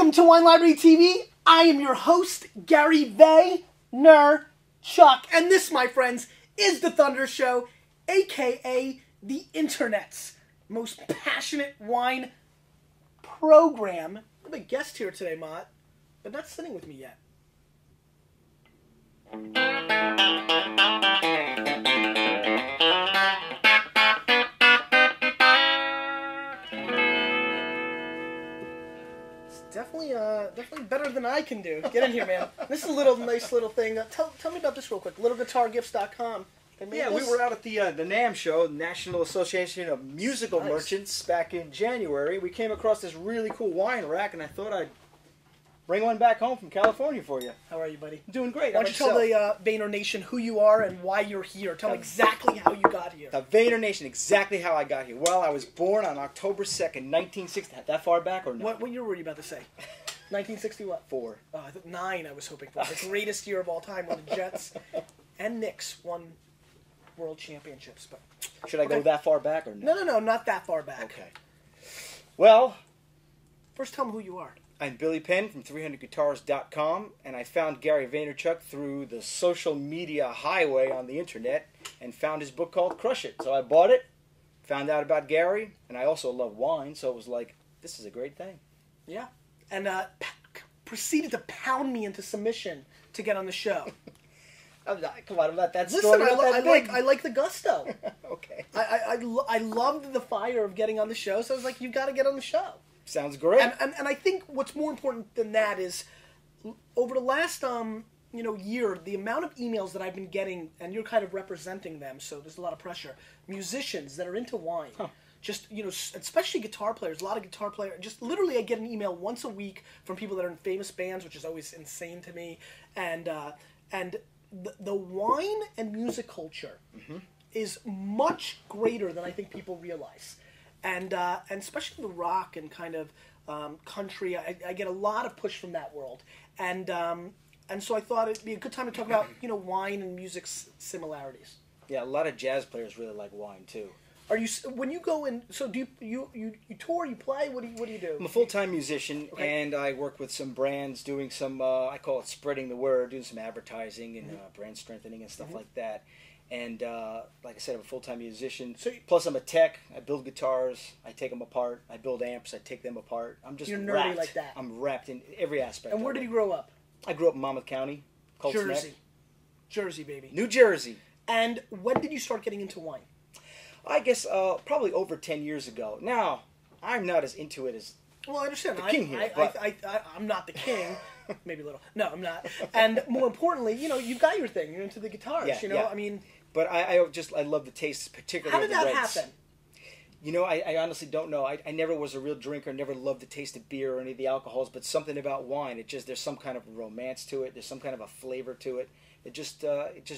Welcome to Wine Library TV. I am your host, Gary Vaynerchuk. And this, my friends, is The Thunder Show, a.k.a. the Internet's most passionate wine program. I have a guest here today, Mott, but not sitting with me yet. Definitely better than I can do. Get in here, man. This is a nice little thing. Tell me about this real quick. LittleGuitarGifts.com. Yeah, we were out at the NAMM show, National Association of Musical Merchants, back in January. We came across this really cool wine rack, and I thought I'd bring one back home from California for you. How are you, buddy? I'm doing great. Why don't you tell the Vayner Nation who you are and why you're here? Tell me exactly how you got here. The Vayner Nation, exactly how I got here. Well, I was born on October 2nd, 1960. That far back or no? What year were you about to say? 1960 what? 4. Oh, I thought 9 I was hoping for. The greatest year of all time when the Jets and Knicks won world championships. But should I go that far back or no? No, not that far back. Okay. Well, first tell me who you are. I'm Billy Penn from 300guitars.com, and I found Gary Vaynerchuk through the social media highway on the internet and found his book called Crush It. So I bought it, found out about Gary, and I also love wine, so it was like, this is a great thing. Yeah. And proceeded to pound me into submission to get on the show. Come on, I'm not that Listen, strong. I like the gusto. Okay. I loved the fire of getting on the show, so I was like, you got to get on the show. Sounds great. And I think what's more important than that is over the last year, the amount of emails that I've been getting, and you're kind of representing them, so there's a lot of pressure. Musicians that are into wine, just especially guitar players. A lot of guitar players. Just literally, I get an email once a week from people that are in famous bands, which is always insane to me. And the wine and music culture is much greater than I think people realize. And especially the rock and kind of country, I get a lot of push from that world, and so I thought it'd be a good time to talk about wine and music similarities. Yeah, a lot of jazz players really like wine too. Are you when you go in? So do you tour? You play? What do you do? I'm a full-time musician, and I work with some brands doing some I call it spreading the word, doing some advertising and brand strengthening and stuff like that. And like I said, I'm a full-time musician. Plus, I'm a tech. I build guitars. I take them apart. I build amps. I take them apart. I'm just You're nerdy wrapped. like that. I'm wrapped in every aspect. And where did you grow up? I grew up in Monmouth County, Colts Jersey. Neck. Jersey, baby. New Jersey. And when did you start getting into wine? I guess probably over 10 years ago. Now, I'm not as into it as I understand. the king here. I'm not the king. Maybe a little. No, I'm not. And more importantly, you've got your thing. You're into the guitars. Yeah. I mean. But I love the taste, particularly How did that reds. happen? I honestly don't know. I never was a real drinker, never loved the taste of beer or any of the alcohols, but something about wine, there's some kind of romance to it, there's some kind of a flavor to it. It just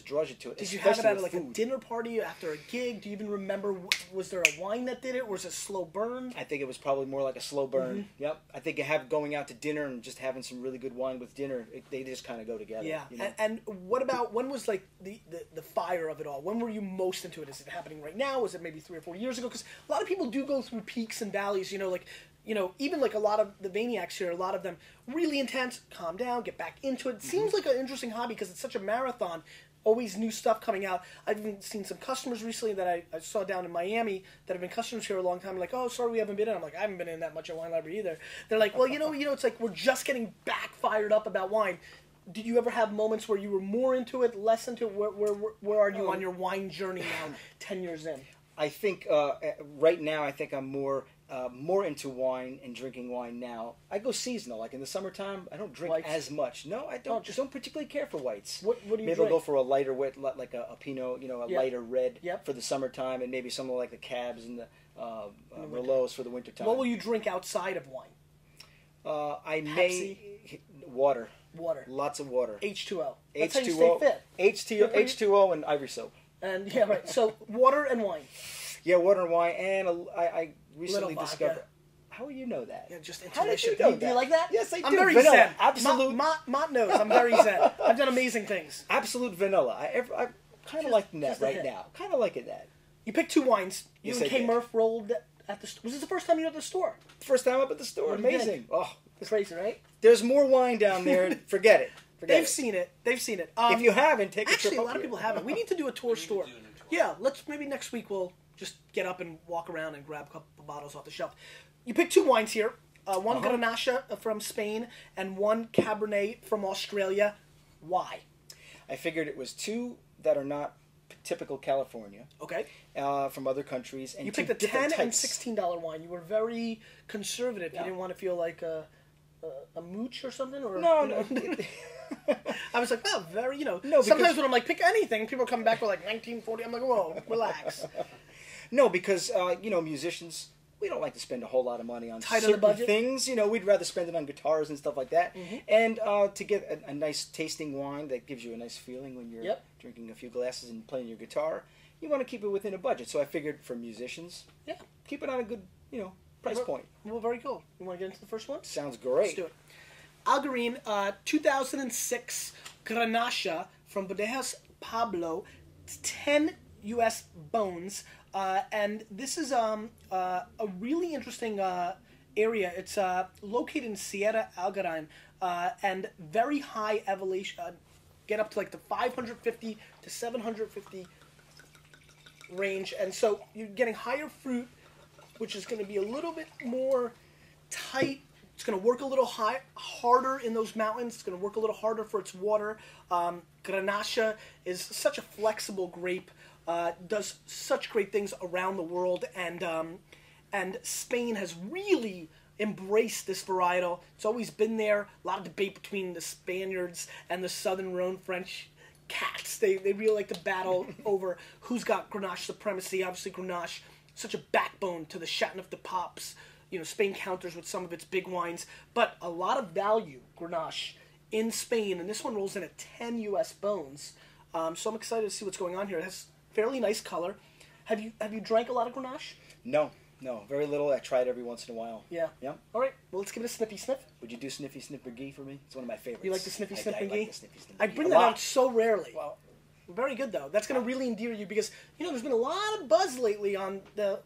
draws you to it. Did you have it at a dinner party after a gig? Do you even remember, was there a wine that did it, or was it a slow burn? I think it was probably more like a slow burn. Yep. I think going out to dinner and just having some really good wine with dinner, they just kind of go together. Yeah. And what about, when was like the fire of it all? When were you most into it? Is it happening right now? Was it maybe 3 or 4 years ago? Because a lot of people do go through peaks and valleys, even like a lot of the Vaniacs here, a lot of them really intense, calm down, get back into it. It seems like an interesting hobby because it's such a marathon, always new stuff coming out. I've even seen some customers recently that I saw down in Miami that have been customers here a long time, like, oh, sorry we haven't been in. I'm like, I haven't been in that much at Wine Library either. They're like, well, it's like we're just getting back fired up about wine. Did you ever have moments where you were more into it, less into it? Where are you on your wine journey now, 10 years in? I think right now, I'm more into wine and drinking wine now. I go seasonal. Like in the summertime, I don't drink Whites? as much. No, I don't. Just don't particularly care for whites. What do you maybe drink? I'll go for a lighter wit, like a Pinot, lighter red for the summertime, and maybe something like the Cabs and the Merlots for the wintertime. What will you drink outside of wine? I Pepsi? may water. Water. Lots of water. H2O. H2O. That's how you stay fit. H2O and Ivory soap. And yeah, right. So water and wine. Yeah, water and wine, and I recently Little discovered. vodka. How will you know that? Yeah, just How did intuition. you know Do you that? like that? Yes, I do. I'm very Vanilla. zen. Absolute. Mott knows I'm very zen. I've done amazing things. Absolute vanilla. I'm kind of liking that just a right hit. now. Kind of liking that. You picked 2 wines. You Yes, and I K. did. Murph rolled at the. Was this the first time you were at the store? First time up at the store. What do you Amazing. think? Oh, It's crazy, right? There's more wine down there. Forget it. They've seen it. They've seen it. If you haven't, take a trip. Actually, a lot of people haven't. We need to do a tour store. Yeah, maybe next week we'll just get up and walk around and grab a couple of bottles off the shelf. You picked 2 wines here. One Grenache from Spain and one Cabernet from Australia. Why? I figured it was 2 that are not typical California. Okay. From other countries. And you picked a $10 and $16 wine. You were very conservative. Yeah. You didn't want to feel like a mooch or something? Or, no. I was like, wow, very, No, sometimes when I'm like, pick anything, people come back with like 1940. I'm like, whoa, relax. No, because, musicians, we don't like to spend a whole lot of money on certain things. We'd rather spend it on guitars and stuff like that. Mm-hmm. And to get a nice tasting wine that gives you a nice feeling when you're drinking a few glasses and playing your guitar, you want to keep it within a budget. So I figured for musicians, keep it on a good, price point. Well, very cool. You want to get into the first one? Sounds great. Let's do it. Algarine, 2006 Grenache from Bodegas Pablo, 10 U.S. bones. And this is a really interesting area. It's located in Sierra Algarine and very high elevation. Get up to like the 550 to 750 range. And so you're getting higher fruit, which is going to be a little bit more tight. It's going to work a little harder in those mountains. It's going to work a little harder for its water. Grenache is such a flexible grape. Does such great things around the world, and Spain has really embraced this varietal. It's always been there. A lot of debate between the Spaniards and the Southern Rhone French cats. They really like to battle over who's got Grenache supremacy. Obviously, Grenache, such a backbone to the Chateauneuf de Papes. Spain counters with some of its big wines, but a lot of value, Grenache, in Spain, and this one rolls in at 10 U.S. bones. So I'm excited to see what's going on here. It has fairly nice color. Have you drank a lot of Grenache? No, very little. I try it every once in a while. Yeah. All right. Well, let's give it a sniffy sniff. Would you do Sniffy Sniff McGee for me? It's one of my favorites. You like the Sniffy Sniff McGee? I like the Sniffy Sniff McGee. I bring that out so rarely. Well, very good though. That's going to really endear you because there's been a lot of buzz lately on the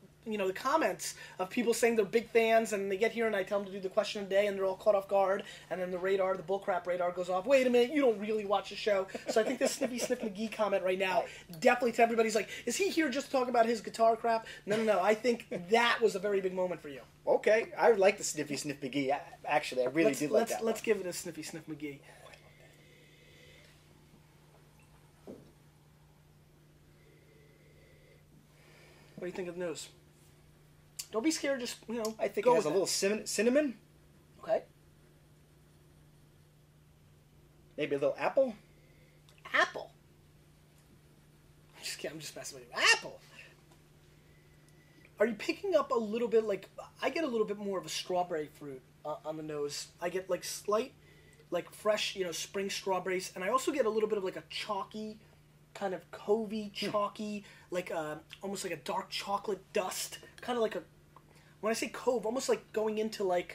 comments of people saying they're big fans, and they get here and I tell them to do the question of the day, and they're all caught off guard, and then the bullcrap radar goes off. Wait a minute, you don't really watch the show. So I think this Sniffy Sniff McGee comment right now definitely to everybody's like, is he here just to talk about his guitar crap? No. I think that was a very big moment for you. Okay, I like the Sniffy Sniff McGee. Actually, I really did like that. Let's give it a Sniffy Sniff McGee. What do you think of the nose? Don't be scared, just, I think it has a little cinnamon. Okay. Maybe a little apple. Apple? I'm just messing with you. Apple! Are you picking up a little bit, I get a little bit more of a strawberry fruit on the nose. I get, slight, fresh, spring strawberries. And I also get a little bit of, a chalky, kind of covey, chalky, almost like a dark chocolate dust. Kind of like when I say cove, almost like going into a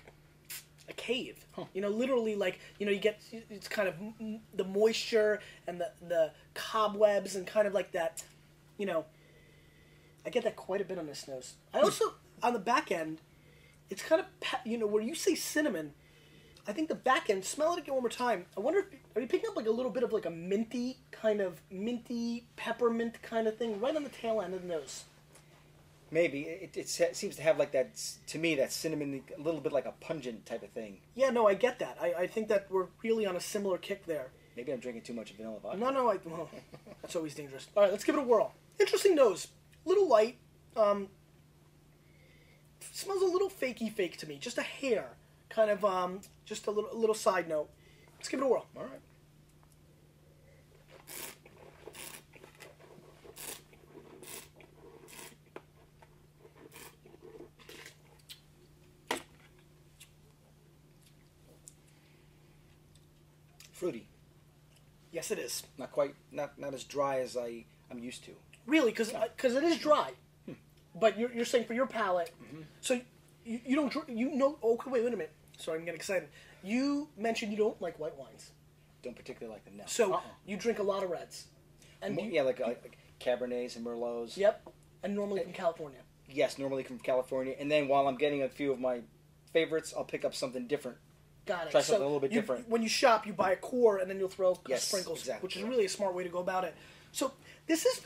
cave. Huh. Literally you get, it's kind of the moisture and the cobwebs and kind of like that, I get that quite a bit on this nose. I also, on the back end, it's kind of, where you say cinnamon, I think the back end, smell it again one more time. I wonder are you picking up a little bit of a minty, peppermint kind of thing right on the tail end of the nose? Maybe. It seems to have that, to me, that cinnamon, a little bit like a pungent type of thing. Yeah, no, I get that. I think that we're really on a similar kick there. Maybe I'm drinking too much vanilla vodka. No, well, that's always dangerous. All right, let's give it a whirl. Interesting nose. Little light. Smells a little fakey to me. Just a hair. Kind of, just a little side note. Let's give it a whirl. All right. Fruity. Yes, it is. Not quite, not as dry as I'm used to. Really, because it is dry. But you're saying for your palate, so you don't, okay, wait a minute. Sorry, I'm getting excited. You mentioned you don't like white wines. Don't particularly like them, no. So you drink a lot of reds. And like Cabernets and Merlots. Yep, and normally from California. Yes, normally from California. And then while I'm getting a few of my favorites, I'll pick up something different Got it. Try something a little bit different. When you shop, you buy a core and then you'll throw sprinkles, exactly. which is really a smart way to go about it. So this is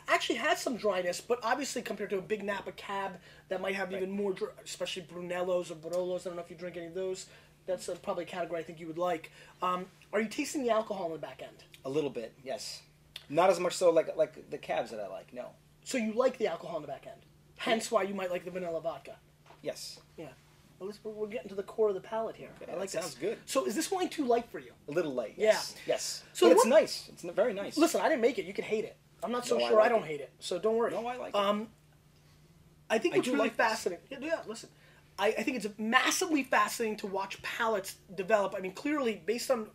actually has some dryness, but obviously compared to a big Napa Cab that might have even more, especially Brunellos or Barolos. I don't know if you drink any of those. That's probably a category I think you would like. Are you tasting the alcohol in the back end? A little bit, yes. Not as much so like the cabs that I like, no. So you like the alcohol in the back end. Hence why you might like the vanilla vodka. Yes. Yeah. Well, we're getting to the core of the palate here. Okay, I like that sounds good. So is this wine too light for you? A little light, yes. Yeah. Yes. So but it's nice. It's very nice. Listen, I didn't make it. You can hate it. I'm not so sure I don't hate it. So don't worry. No, I like it. I think what's really like fascinating... Yeah, listen. I think it's massively fascinating to watch palates develop. I mean, clearly, based on,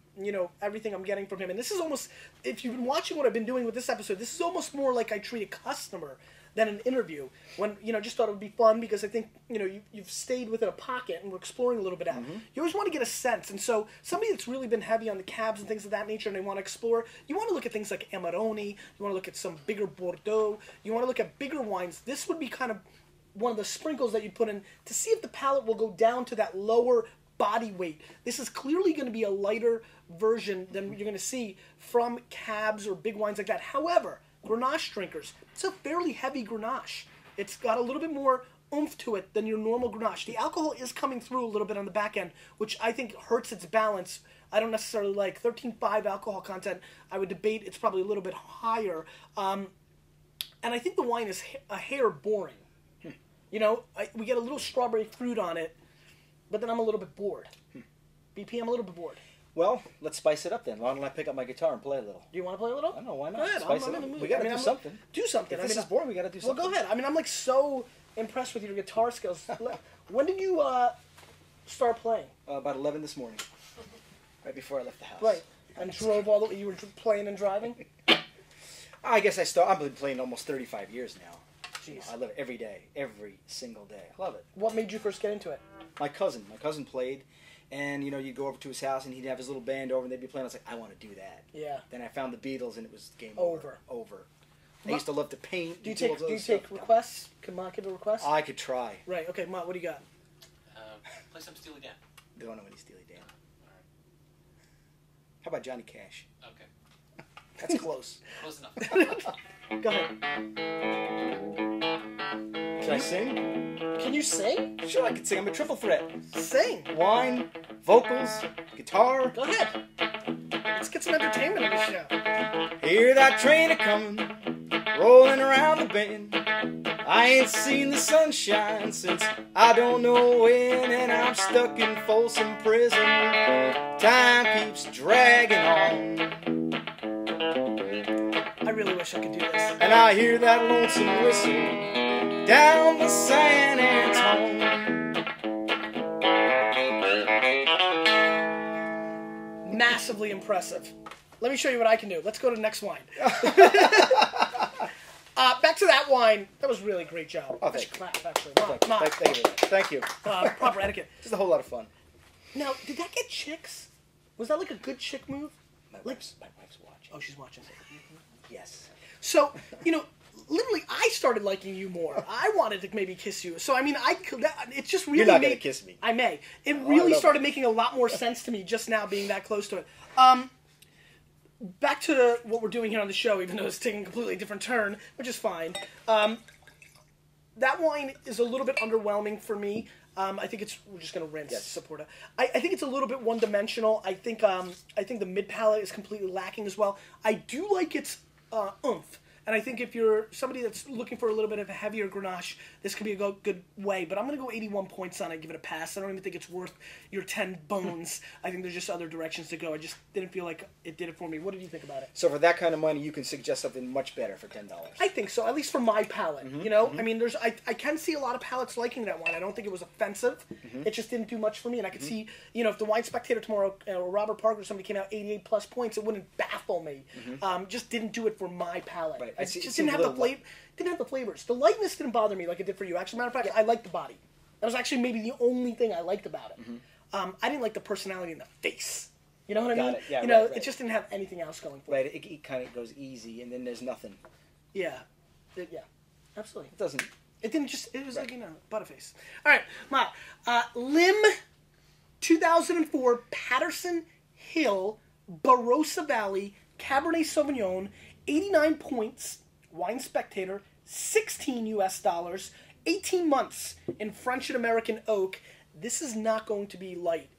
everything I'm getting from him, and this is almost... If you've been watching what I've been doing with this episode, this is almost more like I treat a customer than an interview. When, just thought it would be fun because I think, you've stayed within a pocket and we're exploring a little bit out. Mm-hmm. You always want to get a sense. And so somebody that's really been heavy on the cabs and things of that nature and they want to explore, you want to look at things like Amarone, you want to look at some bigger Bordeaux, you want to look at bigger wines. This would be kind of one of the sprinkles that you put in to see if the palate will go down to that lower body weight. This is clearly going to be a lighter version than you're going to see from cabs or big wines like that. However, Grenache drinkers, it's a fairly heavy Grenache. It's got a little bit more oomph to it than your normal Grenache. The alcohol is coming through a little bit on the back end, which I think hurts its balance. I don't necessarily like 13.5 alcohol content. I would debate it's probably a little bit higher. And I think the wine is a hair boring. We get a little strawberry fruit on it, but then I'm a little bit bored. BP, I'm a little bit bored. Well, let's spice it up then. Why don't I pick up my guitar and play a little? Do you want to play a little? I don't know, why not? Go ahead. Spice I'm it in the up. mood. We got to do something. Do something. If this is boring, we got to do something. Well, go ahead. I'm like so impressed with your guitar skills. When did you start playing? About 11 this morning, right before I left the house. Right. And drove all the way. You were playing and driving? I guess I've been playing almost 35 years now. Jeez. I love it every day, every single day. I love it. What made you first get into it? My cousin played, and you'd go over to his house and he'd have his little band over and they'd be playing. I was like, I want to do that. Yeah. Then I found the Beatles and it was game over. I used to love to paint. Do you take requests? Can Ma give a request? I could try. Right. Okay, Ma, what do you got? Play some Steely Dan. Don't know any Steely Dan. All right. How about Johnny Cash? Okay. That's close. Close enough. Go ahead. Can I sing? Can you sing? Sure, I can sing. I'm a triple threat. Sing. Wine, vocals, guitar. Go ahead. Let's get some entertainment in the show. Hear that train a-comin', rolling around the bend. I ain't seen the sunshine since I don't know when, and I'm stuck in Folsom Prison. Time keeps dragging on. I really wish I could do this. And I hear that lonesome whistle down the San Antone. Massively impressive. Let me show you what I can do. Let's go to the next wine. Back to that wine. That was really a great job. Oh, I should thank clap, actually. Thank you. Proper etiquette. Just a whole lot of fun. Now, did that get chicks? Was that like a good chick move? My wife's watching. Oh, she's watching. Yes. So, literally, I started liking you more. I wanted to maybe kiss you. So, I mean, it's just really... You're not going to kiss me. I may. It really started making a lot more sense to me just now being that close to it. Back to what we're doing here on the show, even though it's taking a completely different turn, which is fine. That wine is a little bit underwhelming for me. I think we're just going to rinse Saporta. I think it's a little bit one-dimensional. I think the mid-palate is completely lacking as well. I do like its oomph. And I think if you're somebody that's looking for a little bit of a heavier Grenache, this could be a good way. But I'm going to go 81 points on it, give it a pass. I don't even think it's worth your 10 bones. I think there's just other directions to go. I just didn't feel like it did it for me. What did you think about it? So for that kind of money, you can suggest something much better for $10. I think so, at least for my palate. I mean, I can see a lot of palates liking that wine. I don't think it was offensive. It just didn't do much for me. And I could see, if the Wine Spectator tomorrow, or Robert Parker or somebody came out 88 plus points, it wouldn't baffle me. Just didn't do it for my palate. Right. It just didn't have the flavor. Didn't have the flavors. The lightness didn't bother me like it did for you. Actually, matter of fact, I liked the body. That was actually maybe the only thing I liked about it. I didn't like the personality in the face. You know what I mean? It. Yeah, right. It just didn't have anything else going for it. Right. It kind of goes easy, and then there's nothing. Yeah. Absolutely. It doesn't. It didn't just. It was like Butterface. All right, Ma. Lim 2004 Patterson Hill Barossa Valley Cabernet Sauvignon, 89 points, Wine Spectator, 16 US dollars, 18 months in French and American oak. This is not going to be light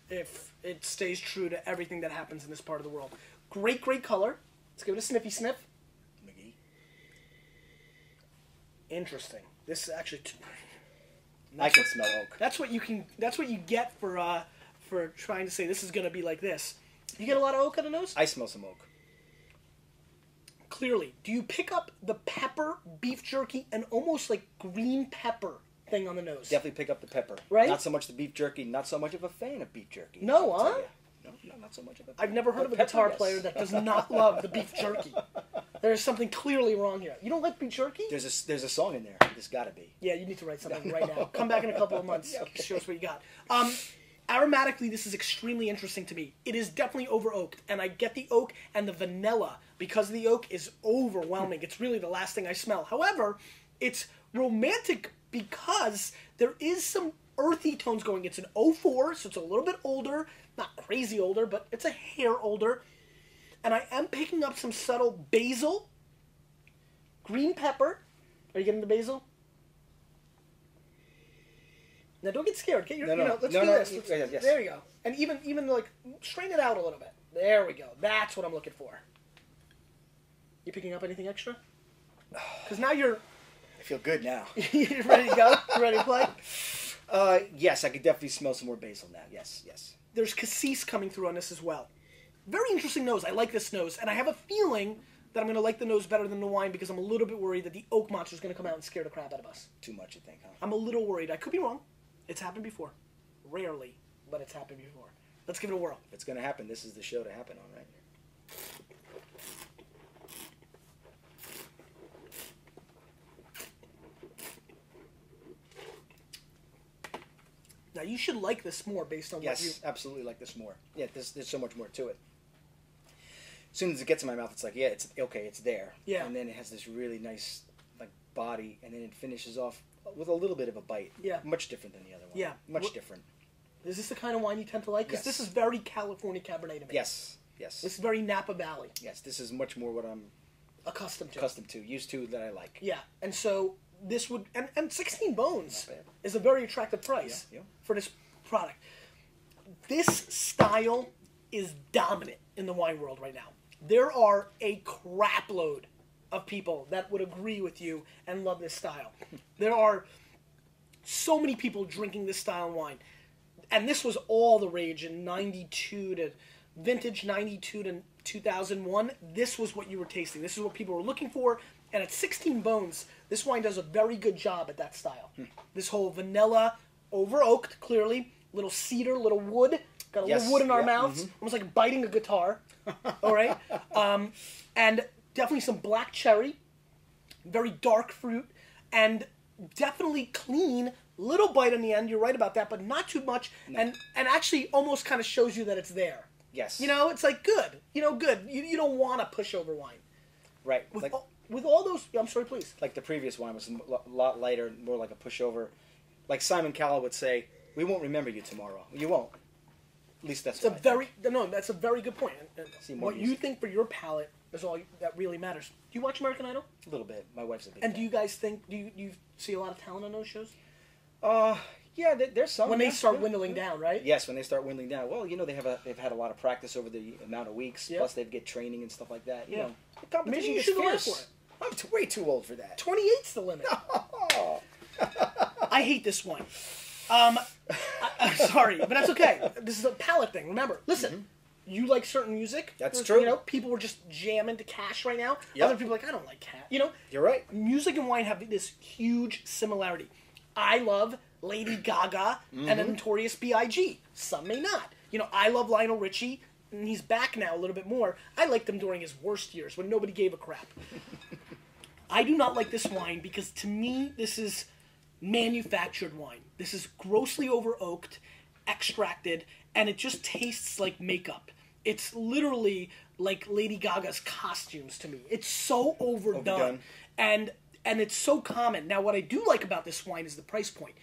if it stays true to everything that happens in this part of the world. Great color. Let's give it a sniffy sniff. McGee. Interesting. This is actually... I can smell oak. That's what you get for trying to say this is going to be like this. You get a lot of oak on the nose? I smell some oak. Clearly. Do you pick up the pepper, beef jerky, and almost like green pepper thing on the nose? Definitely pick up the pepper. Right? Not so much the beef jerky. Not so much of a fan of beef jerky. No, I'll huh? tell ya. No, not so much of a I've never heard of a pepper, guitar yes. player that does not love the beef jerky. There is something clearly wrong here. You don't like beef jerky? There's a song in there. There's got to be. Yeah, you need to write something right now. Come back in a couple of months. Yeah, okay. Show us what you got. Aromatically, this is extremely interesting to me. It is definitely over-oaked, and I get the oak and the vanilla because the oak is overwhelming. It's really the last thing I smell. However, it's romantic because there is some earthy tones going. It's an 04, so it's a little bit older. Not crazy older, but it's a hair older. And I am picking up some subtle basil, green pepper. Are you getting the basil? Now don't get scared. Get your, let's do this. Yes. There you go. And even like strain it out a little bit. There we go. That's what I'm looking for. You picking up anything extra? Because now you're I feel good now. you're ready to go. You ready to play? Yes, I could definitely smell some more basil now. Yes. There's cassis coming through on this as well. Very interesting nose. I like this nose, and I have a feeling that I'm going to like the nose better than the wine because I'm a little bit worried that the oak monster is going to come out and scare the crap out of us. Too much, you think, huh? I'm a little worried. I could be wrong. It's happened before. Rarely, but it's happened before. Let's give it a whirl. If it's going to happen, this is the show to happen on, right? Now, you should like this more based on what you... Yes, absolutely like this more. Yeah, there's so much more to it. As soon as it gets in my mouth, it's like, yeah, it's okay, it's there. Yeah. And then it has this really nice like body, and then it finishes off with a little bit of a bite. Yeah. Much different than the other one. Yeah. Much different. Is this the kind of wine you tend to like? Because Yes. this is very California Cabernet to me. Yes. This is very Napa Valley. Yes, this is much more what I'm Accustomed to. used to, that I like. Yeah. And so this would... And 16 bones Not bad. is a very attractive price Yeah. for this product. This style is dominant in the wine world right now. There are a crap load of people that would agree with you and love this style. There are so many people drinking this style of wine. And this was all the rage in 92 to... Vintage 92 to 2001. This was what you were tasting. This is what people were looking for. And at 16 bones, this wine does a very good job at that style. This whole vanilla, over-oaked, clearly. Little cedar, little wood. Got a Yes, little wood in our yeah, mouths. Almost like biting a guitar. All right? And definitely some black cherry. Very dark fruit. And definitely clean. Little bite on the end. You're right about that, but not too much. No. And actually almost kind of shows you that it's there. Yes. You know, it's like good. Good. You don't want to push over wine. Right. With all those... I'm sorry, please. Like the previous wine was a lot lighter, more like a pushover. Like Simon Cowell would say, "We won't remember you tomorrow." You won't. At least that's That's a very good point. And See more what you music. think for your palate is all that really matters. Do you watch American Idol? A little bit. My wife's a big And fan. do you guys think... Do you see a lot of talent on those shows? Yeah, there's some. When they yeah, start yeah, dwindling yeah. down, right? Yes, when they start dwindling down. Well, they've had a lot of practice over the amount of weeks. Yeah. Plus, they get training and stuff like that. You Yeah. know, the competition Maybe you is should go fierce. for it. I'm way too old for that. 28's the limit. I hate this wine. I'm sorry, but that's okay. This is a palate thing. Remember, listen. You like certain music. That's true. People are just jamming to Cash right now. Yep. Other people are like, I don't like Cash. You're right. Music and wine have this huge similarity. I love Lady Gaga and the Notorious B.I.G. Some may not. I love Lionel Richie, and he's back now a little bit more. I liked him during his worst years when nobody gave a crap. I do not like this wine because to me this is manufactured wine. This is grossly over-oaked, extracted, and it just tastes like makeup. It's literally like Lady Gaga's costumes to me. It's so overdone. And it's so common. Now, what I do like about this wine is the price point.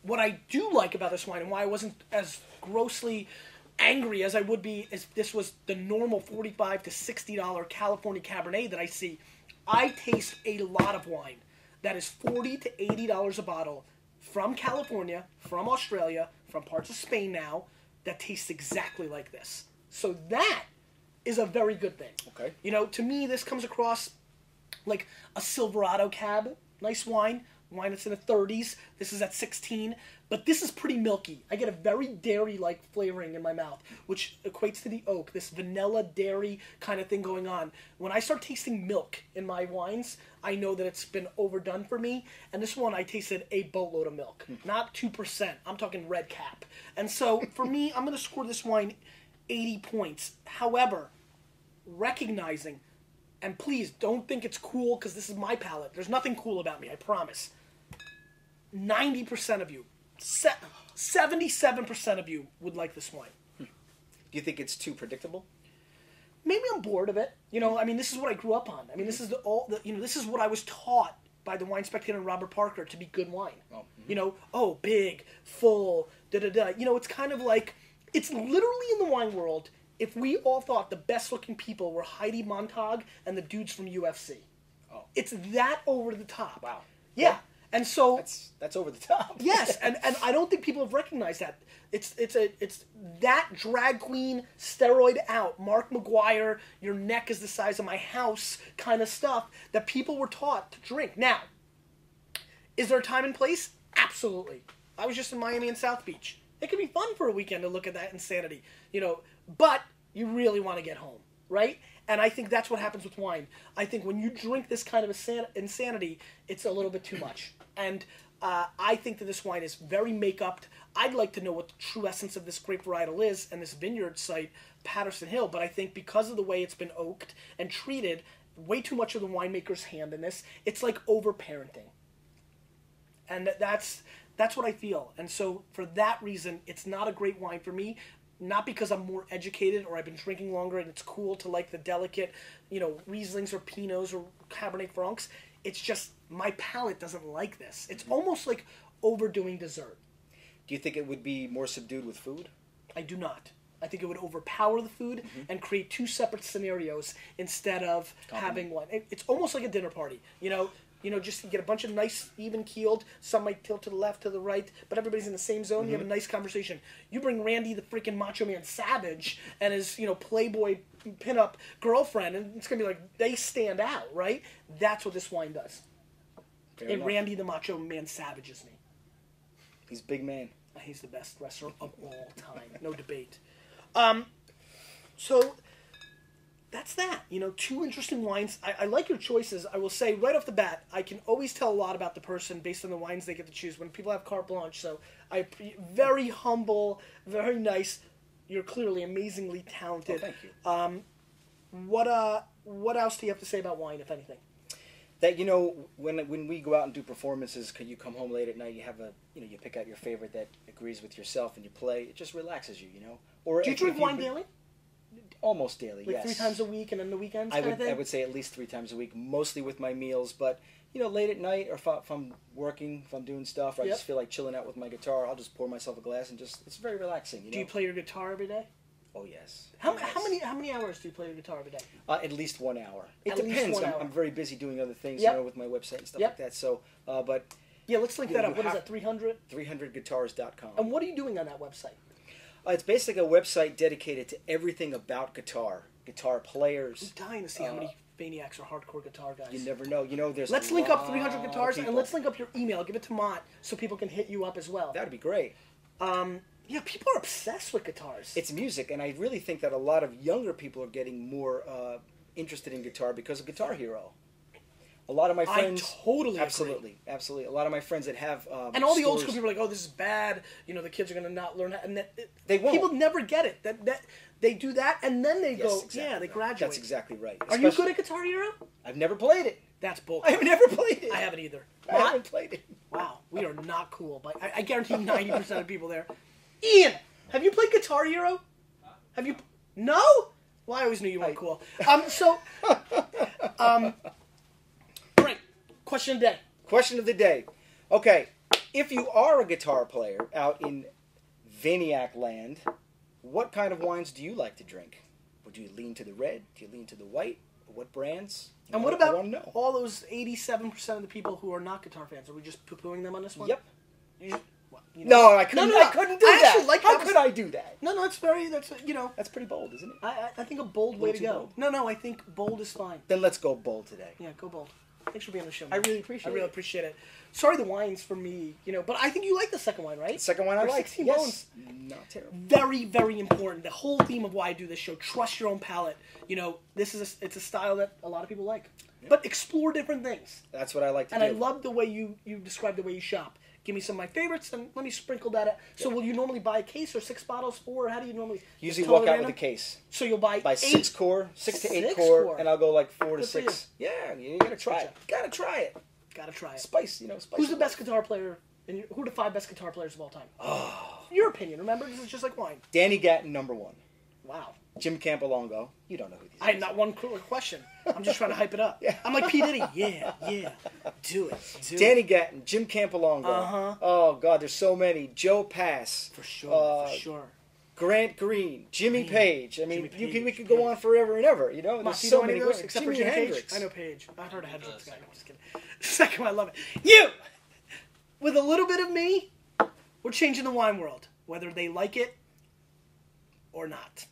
what I do like about this wine and why I wasn't as grossly angry as I would be if this was the normal $45 to $60 California Cabernet that I see. I taste a lot of wine that is $40 to $80 a bottle from California, from Australia, from parts of Spain now, that tastes exactly like this. So that is a very good thing. Okay. You know, to me, this comes across like a Silverado Cab, nice wine that's in the 30s. This is at 16, but this is pretty milky. I get a very dairy-like flavoring in my mouth, which equates to the oak, this vanilla dairy kind of thing going on. When I start tasting milk in my wines, I know that it's been overdone for me, and this one I tasted a boatload of milk, not 2%. I'm talking red cap. And so, for me, I'm going to score this wine 80 points. However, recognizing, and please don't think it's cool because this is my palate. There's nothing cool about me, I promise. 90% of you, 77% of you would like this wine. Do you think it's too predictable? Maybe I'm bored of it. You know, I mean, this is what I grew up on. I mean, this is this is what I was taught by the Wine Spectator and Robert Parker to be good wine. Oh, mm-hmm. You know, big, full, da-da-da. You know, it's kind of like, it's literally in the wine world if we all thought the best-looking people were Heidi Montag and the dudes from UFC. Oh. It's that over the top. Wow. Yeah. And so that's over the top. yes, and I don't think people have recognized that. It's that drag queen steroid out, Mark McGuire, your neck is the size of my house kind of stuff that people were taught to drink. Now, is there a time and place? Absolutely. I was just in Miami and South Beach. It could be fun for a weekend to look at that insanity, you know, but you really want to get home, right? And I think that's what happens with wine. I think when you drink this kind of insanity, it's a little bit too much. And I think that this wine is very make-upped. I'd like to know what the true essence of this grape varietal is and this vineyard site, Patterson Hill. But I think because of the way it's been oaked and treated, way too much of the winemaker's hand in this. It's like over-parenting. And that's what I feel. And so for that reason, it's not a great wine for me. Not because I'm more educated or I've been drinking longer and it's cool to like the delicate, you know, Rieslings or Pinots or Cabernet Francs. It's just my palate doesn't like this. It's almost like overdoing dessert. Do you think it would be more subdued with food? I do not. I think it would overpower the food and create two separate scenarios instead of having one. It's almost like a dinner party, you know, just to get a bunch of nice, even-keeled, some might tilt to the left, to the right, but everybody's in the same zone. You have a nice conversation. You bring Randy, the freaking Macho Man Savage, and his, Playboy pinup girlfriend, and it's going to be like, they stand out, right? That's what this wine does. Fair And enough. Randy, the Macho Man Savages me. He's a big man. He's the best wrestler of all time. No debate. So that's that. Two interesting wines. I like your choices. I will say right off the bat, I can always tell a lot about the person based on the wines they get to choose when people have carte blanche. So very humble, very nice. You're clearly amazingly talented. Oh, thank you. What else do you have to say about wine, if anything? That when we go out and do performances, could you come home late at night? You have you pick out your favorite that agrees with yourself, and you play. It just relaxes you, Or do you drink wine daily? Almost daily, like yes. 3 times a week, and then the weekends. I would say at least 3 times a week, mostly with my meals. But late at night, or if I'm working, if I'm doing stuff, or I just feel like chilling out with my guitar, I'll just pour myself a glass and it's very relaxing. Do you play your guitar every day? Oh yes. How many hours do you play your guitar every day? At least 1 hour. It At depends. least 1 hour. I'm very busy doing other things, Yep. with my website and stuff Yep. like that. So, but Yeah, let's link that up. you What is have- that, 300? 300guitars.com. And what are you doing on that website? It's basically a website dedicated to everything about guitar players. I'm dying to see how many maniacs are hardcore guitar guys. You never know. There's. Let's a link up lot 300 of guitars, and people. let's link up your email. Give it to Mott so people can hit you up as well. That'd be great. Yeah, people are obsessed with guitars. It's music, and I really think that a lot of younger people are getting more interested in guitar because of Guitar Hero. A lot of my friends, I totally absolutely. A lot of my friends that have and all the old stores- school people are like, "Oh, this is bad." The kids are going to not learn how. And They won't. People never get it. That they do that, and then they Yes, go, exactly "Yeah, they right. graduate." That's exactly right. Are you good at Guitar Hero? I've never played it. That's bull. I have never played it. I haven't either. I haven't played it. Wow, we are not cool, but I guarantee 90% of people there. Ian, have you played Guitar Hero? Have you? No? Well, I always knew you weren't cool. Great. Question of the day. Question of the day. Okay, If you are a guitar player out in Vaniac land, what kind of wines do you like to drink? Would you lean to the red? Do you lean to the white? What brands? And what I wanna about know. all those 87% of the people who are not guitar fans? Are we just poo-pooing them on this one? Yep. Well, No, I couldn't. I couldn't do that. actually like How that. could I do that? No, it's very, you know. That's pretty bold, isn't it? I think a bold way to too go. bold. No, I think bold is fine. Then let's go bold today. Yeah, go bold. Thanks for being on the show. I man. really appreciate I really it. appreciate it. Sorry, the wine's for me, you know, but I think you like the second wine, right? The second one I For like. 16 Yes. bones. Not terrible. Very, very important. The whole theme of why I do this show: trust your own palate. You know, it's a style that a lot of people like, but explore different things. That's what I like to And do. I love the way you describe the way you shop. Give me some of my favorites, and let me sprinkle that out. So will you normally buy a case or 6 bottles, or how do you normally? Usually totally walk out random? with a case. So you'll buy By 8. 6 core, 6 to 8 6 core, core. and I'll go like 4 to Good for 6. Yeah, you gotta try Good it. Gotta try it. Gotta try it. Spice, you know, spice. Who's the it best up. guitar player? And who are the 5 best guitar players of all time? Oh. Your opinion. Remember, this is just like wine. Danny Gatton, #1. Wow. Jim Campolongo. You don't know who these I have not one question. I'm just trying to hype it up. Yeah. I'm like P. Diddy. Yeah. Do it. Danny Gatton, Jim Campolongo. Uh-huh. Oh, God, there's so many. Joe Pass. For sure. Grant Green. Jimmy Page. I mean, Jimmy Page, we could go on forever and ever. You know, there's Do you so know any many of those great- except Jimi for Jimmy Hendrix. Page? I know Page. I've heard of Hendrix. second. I'm just kidding. Second one, I love it. You! With a little bit of me, we're changing the wine world, whether they like it or not.